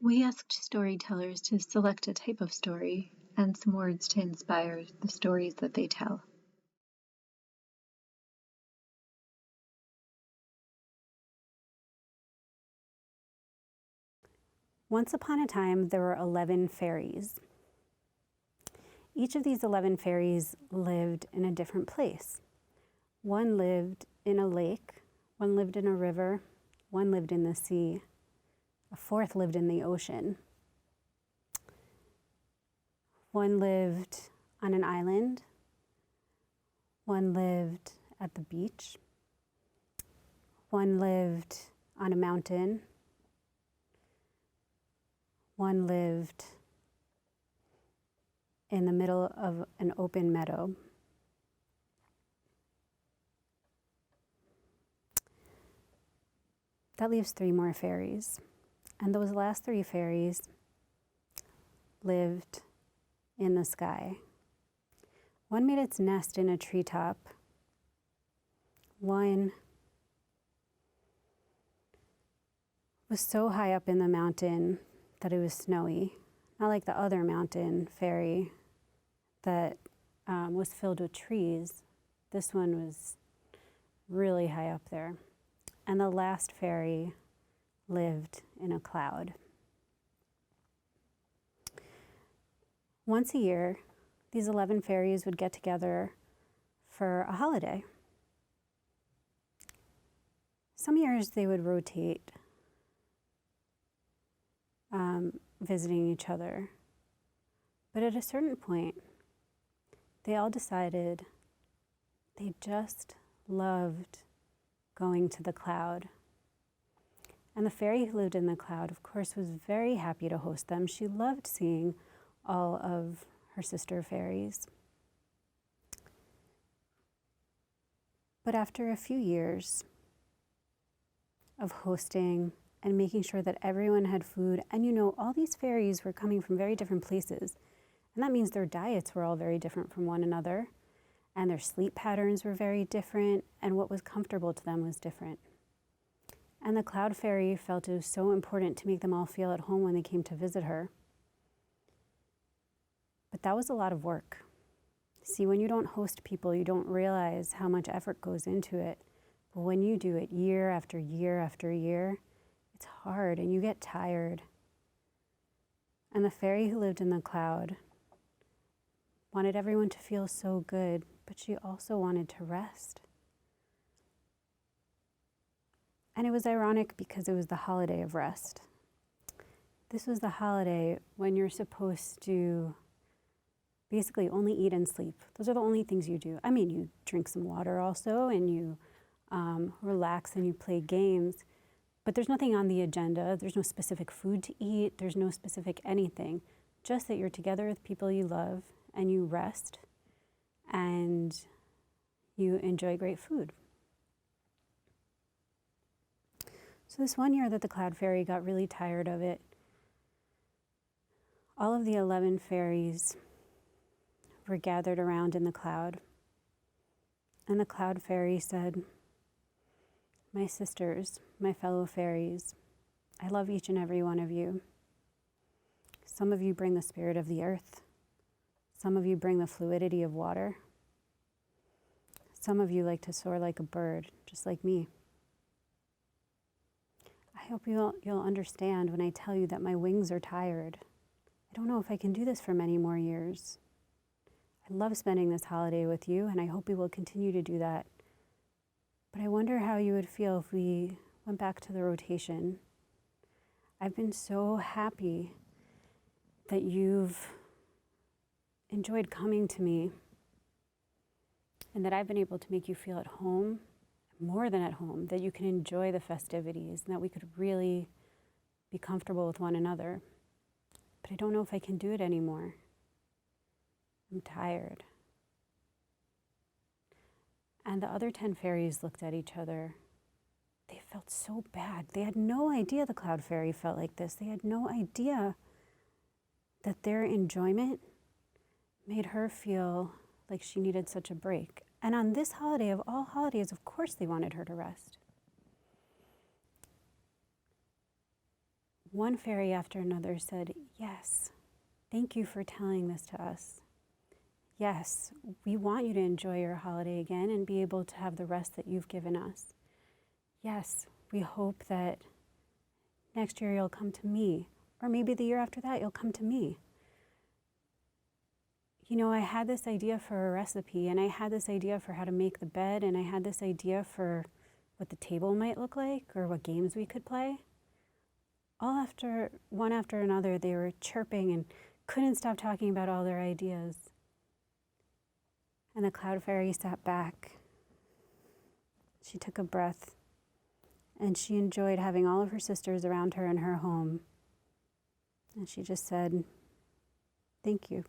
We asked storytellers to select a type of story and some words to inspire the stories that they tell. Once upon a time, there were 11 fairies. Each of these 11 fairies lived in a different place. One lived in a lake, one lived in a river, one lived in the sea, a fourth lived in the ocean. One lived on an island, one lived at the beach, one lived on a mountain, one lived in the middle of an open meadow. That leaves 3 more fairies. And those last 3 fairies lived in the sky. One made its nest in a treetop. One was so high up in the mountain that it was snowy, not like the other mountain fairy that was filled with trees. This one was really high up there. And the last fairy lived in a cloud. Once a year, these 11 fairies would get together for a holiday. Some years they would rotate, visiting each other. But at a certain point, they all decided they just loved going to the cloud. And the fairy who lived in the cloud, of course, was very happy to host them. She loved seeing all of her sister fairies. But after a few years of hosting and making sure that everyone had food, and all these fairies were coming from very different places, and that means their diets were all very different from one another, and their sleep patterns were very different, and what was comfortable to them was different. And the cloud fairy felt it was so important to make them all feel at home when they came to visit her. But that was a lot of work. See, when you don't host people, you don't realize how much effort goes into it. But when you do it year after year after year, it's hard and you get tired. And the fairy who lived in the cloud wanted everyone to feel so good, but she also wanted to rest. And it was ironic because it was the holiday of rest. This was the holiday when you're supposed to basically only eat and sleep. Those are the only things you do. I mean, you drink some water also, and you relax and you play games, but there's nothing on the agenda. There's no specific food to eat. There's no specific anything. Just that you're together with people you love and you rest and you enjoy great food. So this one year that the cloud fairy got really tired of it, all of the 11 fairies were gathered around in the cloud. And the cloud fairy said, "My sisters, my fellow fairies, I love each and every one of you. Some of you bring the spirit of the earth. Some of you bring the fluidity of water. Some of you like to soar like a bird, just like me. I hope you'll understand when I tell you that my wings are tired. I don't know if I can do this for many more years. I love spending this holiday with you, and I hope we will continue to do that. But I wonder how you would feel if we went back to the rotation. I've been so happy that you've enjoyed coming to me and that I've been able to make you feel at home, more than at home, that you can enjoy the festivities and that we could really be comfortable with one another. But I don't know if I can do it anymore. I'm tired." And the other 10 fairies looked at each other. They felt so bad. They had no idea the cloud fairy felt like this. They had no idea that their enjoyment made her feel like she needed such a break. And on this holiday of all holidays, of course they wanted her to rest. One fairy after another said, "Yes, thank you for telling this to us. Yes, we want you to enjoy your holiday again and be able to have the rest that you've given us. Yes, we hope that next year you'll come to me, or maybe the year after that you'll come to me. You know, I had this idea for a recipe, and I had this idea for how to make the bed, and I had this idea for what the table might look like or what games we could play." All after one after another, they were chirping and couldn't stop talking about all their ideas. And the cloud fairy sat back. She took a breath, and she enjoyed having all of her sisters around her in her home. And she just said, "Thank you."